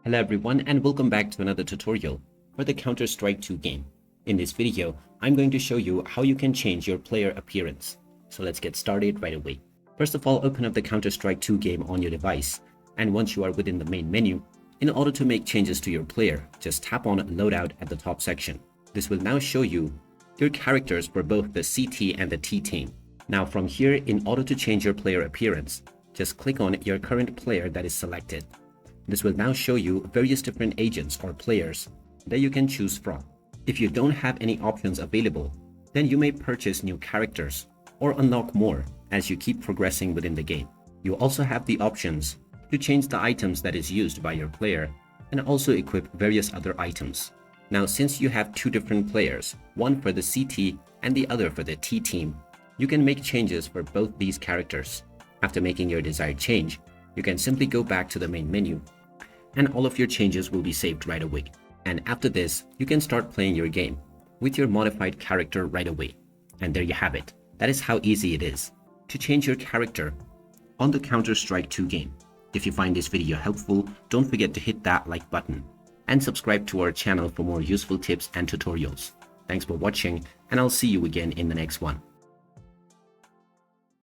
Hello everyone and welcome back to another tutorial for the Counter-Strike 2 game. In this video, I'm going to show you how you can change your player appearance. So let's get started right away. First of all, open up the Counter-Strike 2 game on your device, and once you are within the main menu, in order to make changes to your player, just tap on Loadout at the top section. This will now show you your characters for both the CT and the T team. Now from here, in order to change your player appearance, just click on your current player that is selected. This will now show you various different agents or players that you can choose from. If you don't have any options available, then you may purchase new characters or unlock more as you keep progressing within the game. You also have the options to change the items that is used by your player and also equip various other items. Now since you have two different players, one for the CT and the other for the T team, you can make changes for both these characters. After making your desired change, you can simply go back to the main menu and all of your changes will be saved right away. And after this, you can start playing your game with your modified character right away. And there you have it. That is how easy it is to change your character on the Counter-Strike 2 game. If you find this video helpful, don't forget to hit that like button and subscribe to our channel for more useful tips and tutorials. Thanks for watching, and I'll see you again in the next one.